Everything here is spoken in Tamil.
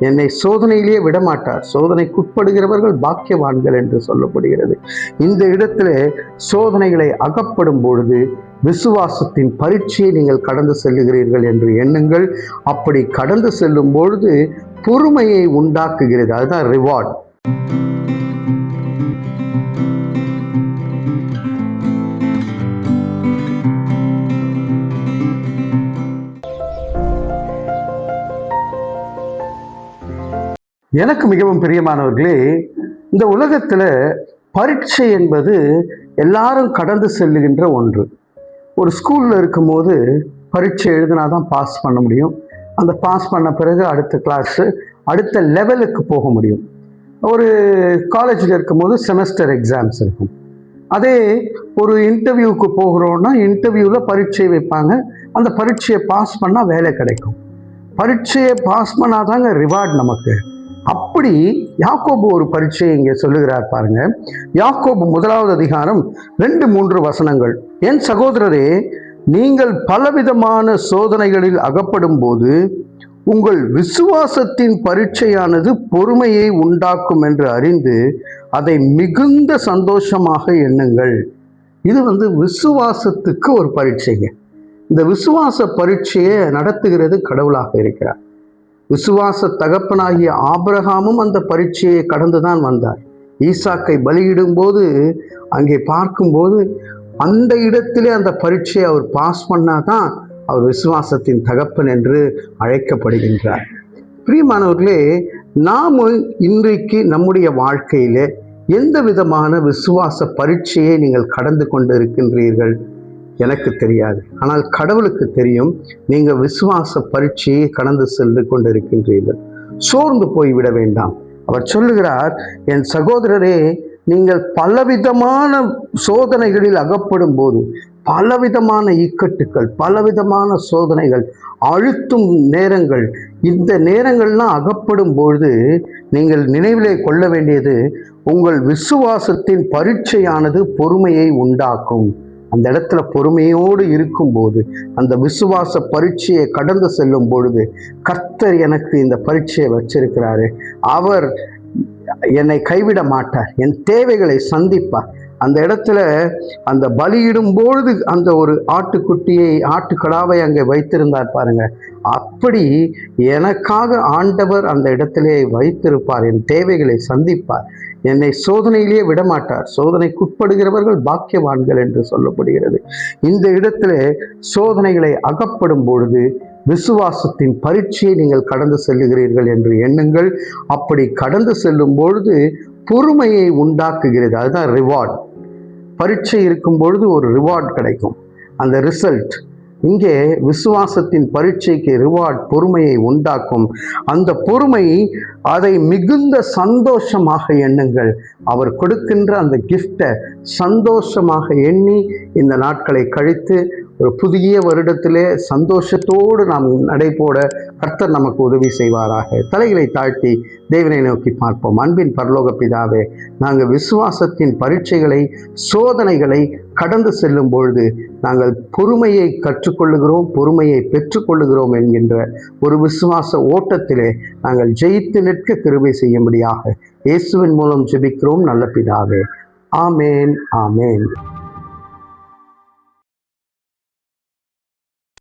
என்னை சோதனையிலேயே விடமாட்டார், சோதனைக்குட்படுகிறவர்கள் பாக்கியவான்கள் என்று சொல்லப்படுகிறது. இந்த இடத்துல சோதனைகளை அகப்படும் பொழுது விசுவாசத்தின் பரீட்சையை நீங்கள் கடந்து செல்லுகிறீர்கள் என்று எண்ணுங்கள். அப்படி கடந்து செல்லும் பொழுது பொறுமையை உண்டாக்குகிறது. அதுதான் ரிவார்ட். எனக்கு மிகவும் பிரியமானவர்களே, இந்த உலகத்தில் பரீட்சை என்பது எல்லாரும் கடந்து செல்லுகின்ற ஒன்று. ஒரு ஸ்கூலில் இருக்கும்போது பரீட்சை எழுதினா தான் பாஸ் பண்ண முடியும். அந்த பாஸ் பண்ண பிறகு அடுத்த கிளாஸு, அடுத்த லெவலுக்கு போக முடியும். ஒரு காலேஜில் இருக்கும்போது செமஸ்டர் எக்ஸாம்ஸ் இருக்கும். அதே ஒரு இன்டர்வியூவுக்கு போகிறோன்னா இன்டர்வியூவில் பரீட்சை வைப்பாங்க. அந்த பரீட்சையை பாஸ் பண்ணால் வேலை கிடைக்கும். பரீட்சையை பாஸ் பண்ணாதாங்க ரிவார்ட் நமக்கு. அப்படி யாக்கோபு ஒரு பரீட்சையை இங்கே சொல்லுகிறார் பாருங்க. யாக்கோபு 1வது அதிகாரம் 2-3 வசனங்கள். என் சகோதரரே, நீங்கள் பலவிதமான சோதனைகளில் அகப்படும் போது உங்கள் விசுவாசத்தின் பரீட்சையானது பொறுமையை உண்டாக்கும் என்று அறிந்து அதை மிகுந்த சந்தோஷமாக எண்ணுங்கள். இது விசுவாசத்துக்கு ஒரு பரீட்சைங்க. இந்த விசுவாச பரீட்சையை நடத்துகிறது கடவுளாக இருக்கிறார். விசுவாச தகப்பனாகிய ஆபிரகாமும் அந்த பரீட்சையை கடந்துதான் வந்தார். ஈசாக்கை பலியிடும் போது அங்கே பார்க்கும்போது அந்த இடத்திலே அந்த பரீட்சையை அவர் பாஸ் பண்ணாதான் அவர் விசுவாசத்தின் தகப்பன் என்று அழைக்கப்படுகின்றார். பிரியமானவர்களே, நாம் இன்றைக்கு நம்முடைய வாழ்க்கையிலே எந்த விதமான விசுவாச பரீட்சையை நீங்கள் கடந்து கொண்டு இருக்கின்றீர்கள் எனக்கு தெரியாது. ஆனால் கடவுளுக்கு தெரியும். நீங்கள் விசுவாச பரீட்சையை கடந்து சென்று கொண்டிருக்கின்றீர்கள். சோர்ந்து போய்விட வேண்டாம். அவர் சொல்லுகிறார், என் சகோதரரே, நீங்கள் பலவிதமான சோதனைகளில் அகப்படும் போது, பலவிதமான இக்கட்டுகள், பலவிதமான சோதனைகள், அழுத்தும் நேரங்கள், இந்த நேரங்கள்லாம் அகப்படும் பொழுது நீங்கள் நினைவிலே கொள்ள வேண்டியது, உங்கள் விசுவாசத்தின் பரீட்சையானது பொறுமையை உண்டாக்கும். அந்த இடத்துல பொறுமையோடு இருக்கும்போது, அந்த விசுவாச பரீட்சையை கடந்து செல்லும் பொழுது, கர்த்தர் எனக்கு இந்த பரீட்சையை வச்சிருக்கிறாரு, அவர் என்னை கைவிட மாட்டார், என் தேவைகளை சந்திப்பார். அந்த இடத்துல அந்த பலியிடும் பொழுது அந்த ஒரு ஆட்டுக்குட்டியை, ஆட்டுக்கடாவை அங்கே வைத்திருந்தார் பாருங்க. அப்படி எனக்காக ஆண்டவர் அந்த இடத்திலே வைத்திருப்பார், என் தேவைகளை சந்திப்பார், என்னை சோதனையிலேயே விடமாட்டார், சோதனைக்குட்படுகிறவர்கள் பாக்கியவான்கள் என்று சொல்லப்படுகிறது. இந்த இடத்துல சோதனைகளை அகப்படும் பொழுது விசுவாசத்தின் பரீட்சையை நீங்கள் கடந்து செல்லுகிறீர்கள் என்று எண்ணுங்கள். அப்படி கடந்து செல்லும் பொழுது பொறுமையை உண்டாக்குகிறது. அதுதான் ரிவார்ட். பரீட்சை இருக்கும் பொழுது ஒரு ரிவார்ட் கிடைக்கும். அந்த ரிசல்ட் இங்கே விசுவாசத்தின் பரீட்சைக்கு ரிவார்ட் பொறுமையை உண்டாக்கும். அந்த பொறுமை, அதை மிகுந்த சந்தோஷமாக எண்ணுங்கள். அவர் கொடுக்கின்ற அந்த கிஃப்டை சந்தோஷமாக எண்ணி இந்த நாட்களை கழித்து ஒரு புதிய வருடத்திலே சந்தோஷத்தோடு நாம் நடைபோட கர்த்தர் நமக்கு உதவி செய்வாராக. தலைகளை தாழ்த்தி தேவனை நோக்கி பார்ப்போம். அன்பின் பரலோக பிதாவே, நாங்கள் விசுவாசத்தின் பரீட்சைகளை, சோதனைகளை கடந்து செல்லும் பொழுது நாங்கள் பொறுமையை கற்றுக்கொள்ளுகிறோம், பொறுமையை பெற்றுக்கொள்ளுகிறோம் என்கின்ற ஒரு விசுவாச ஓட்டத்திலே நாங்கள் ஜெயித்து நிற்க கிருபை செய்யும்படியாக இயேசுவின் மூலம் ஜெபிக்கிறோம் நல்ல பிதாவே. ஆமேன், ஆமேன்.